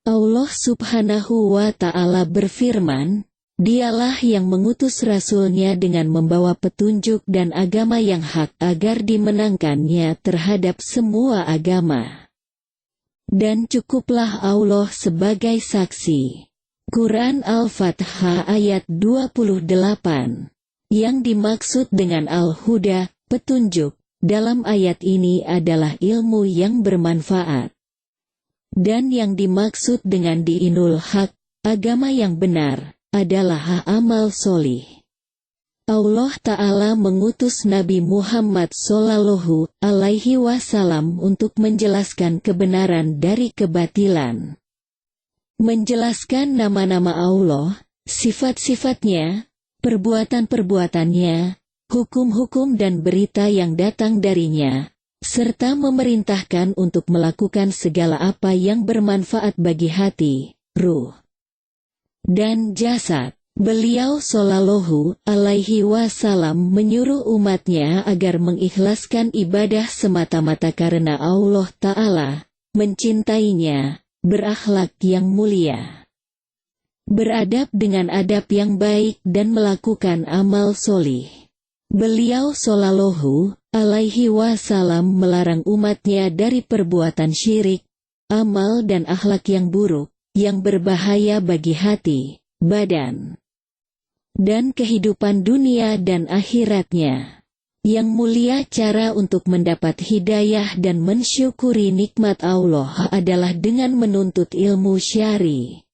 Allah Subhanahu wa Ta'ala berfirman, Dialah yang mengutus Rasul-Nya dengan membawa petunjuk dan agama yang hak agar dimenangkannya terhadap semua agama. Dan cukuplah Allah sebagai saksi. Quran Al-Fatihah ayat 28. Yang dimaksud dengan Al-Huda, petunjuk, dalam ayat ini adalah ilmu yang bermanfaat. Dan yang dimaksud dengan diinul haq, agama yang benar, adalah amal solih. Allah Ta'ala mengutus Nabi Muhammad Sallallahu Alaihi Wasallam untuk menjelaskan kebenaran dari kebatilan. Menjelaskan nama-nama Allah, sifat-sifatnya, perbuatan-perbuatannya, hukum-hukum dan berita yang datang darinya, serta memerintahkan untuk melakukan segala apa yang bermanfaat bagi hati, ruh, dan jasad. Beliau Shallallahu Alaihi Wasallam menyuruh umatnya agar mengikhlaskan ibadah semata-mata karena Allah Ta'ala, mencintainya, berakhlak yang mulia, beradab dengan adab yang baik dan melakukan amal solih. Beliau Shallallahu Alaihi Wasallam melarang umatnya dari perbuatan syirik, amal dan akhlak yang buruk, yang berbahaya bagi hati, badan, dan kehidupan dunia dan akhiratnya. Yang mulia cara untuk mendapat hidayah dan mensyukuri nikmat Allah adalah dengan menuntut ilmu syar'i.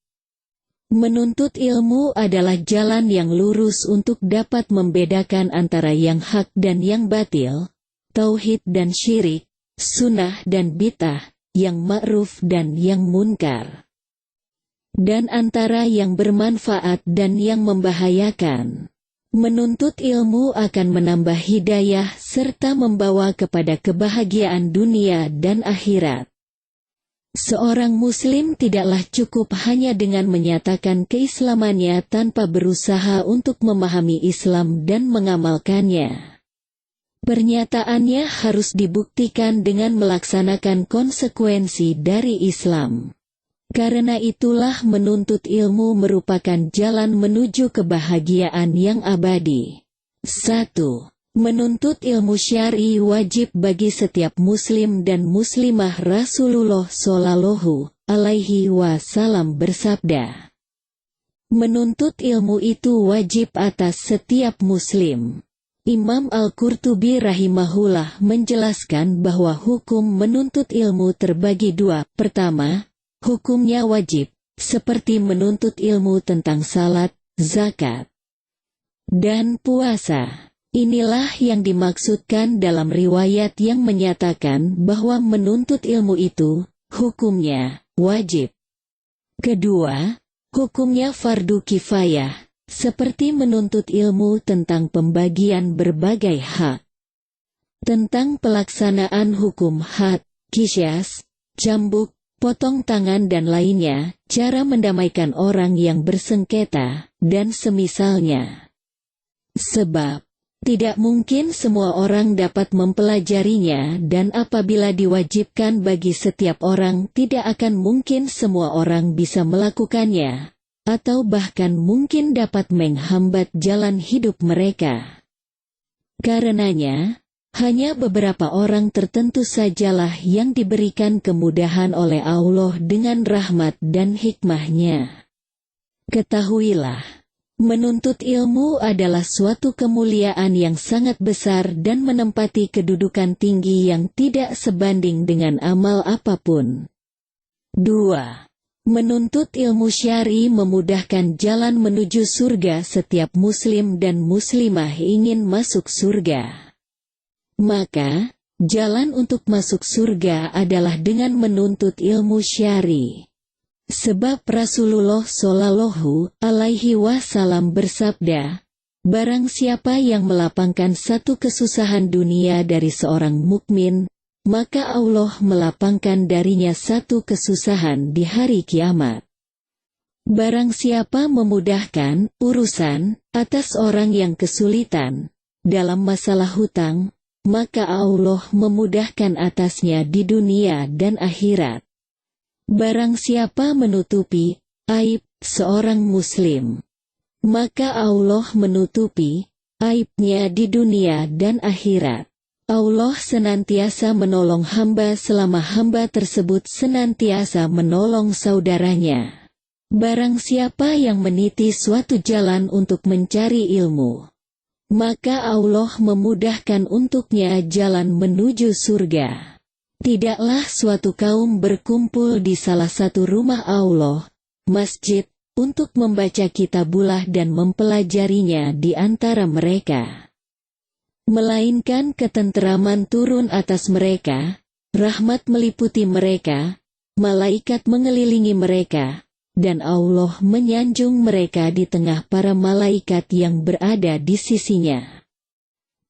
Menuntut ilmu adalah jalan yang lurus untuk dapat membedakan antara yang hak dan yang batil, tauhid dan syirik, sunnah dan bid'ah, yang ma'ruf dan yang munkar, dan antara yang bermanfaat dan yang membahayakan. Menuntut ilmu akan menambah hidayah serta membawa kepada kebahagiaan dunia dan akhirat. Seorang muslim tidaklah cukup hanya dengan menyatakan keislamannya tanpa berusaha untuk memahami Islam dan mengamalkannya. Pernyataannya harus dibuktikan dengan melaksanakan konsekuensi dari Islam. Karena itulah menuntut ilmu merupakan jalan menuju kebahagiaan yang abadi. 1. Menuntut ilmu syar'i wajib bagi setiap muslim dan muslimah. Rasulullah Shallallahu Alaihi Wasallam bersabda, menuntut ilmu itu wajib atas setiap muslim. Imam Al-Qurtubi rahimahullah menjelaskan bahwa hukum menuntut ilmu terbagi dua. Pertama, hukumnya wajib, seperti menuntut ilmu tentang salat, zakat, dan puasa. Inilah yang dimaksudkan dalam riwayat yang menyatakan bahwa menuntut ilmu itu, hukumnya, wajib. Kedua, hukumnya fardu kifayah, seperti menuntut ilmu tentang pembagian berbagai hak. Tentang pelaksanaan hukum had, qisyas, cambuk, potong tangan dan lainnya, cara mendamaikan orang yang bersengketa, dan semisalnya. Sebab tidak mungkin semua orang dapat mempelajarinya dan apabila diwajibkan bagi setiap orang tidak akan mungkin semua orang bisa melakukannya, atau bahkan mungkin dapat menghambat jalan hidup mereka. Karenanya, hanya beberapa orang tertentu sajalah yang diberikan kemudahan oleh Allah dengan rahmat dan hikmah-Nya. Ketahuilah, menuntut ilmu adalah suatu kemuliaan yang sangat besar dan menempati kedudukan tinggi yang tidak sebanding dengan amal apapun. 2. Menuntut ilmu syar'i memudahkan jalan menuju surga. Setiap muslim dan muslimah ingin masuk surga. Maka, jalan untuk masuk surga adalah dengan menuntut ilmu syar'i. Sebab Rasulullah Shallallahu Alaihi Wasallam bersabda, barang siapa yang melapangkan satu kesusahan dunia dari seorang mukmin, maka Allah melapangkan darinya satu kesusahan di hari kiamat. Barang siapa memudahkan urusan atas orang yang kesulitan dalam masalah hutang, maka Allah memudahkan atasnya di dunia dan akhirat. Barang siapa menutupi aib seorang muslim, maka Allah menutupi aibnya di dunia dan akhirat. Allah senantiasa menolong hamba selama hamba tersebut senantiasa menolong saudaranya. Barang siapa yang meniti suatu jalan untuk mencari ilmu, maka Allah memudahkan untuknya jalan menuju surga. Tidaklah suatu kaum berkumpul di salah satu rumah Allah, masjid, untuk membaca kitabullah dan mempelajarinya di antara mereka, melainkan ketenteraman turun atas mereka, rahmat meliputi mereka, malaikat mengelilingi mereka, dan Allah menyanjung mereka di tengah para malaikat yang berada di sisinya.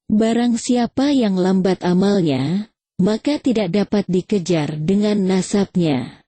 Barang siapa yang lambat amalnya, maka tidak dapat dikejar dengan nasabnya.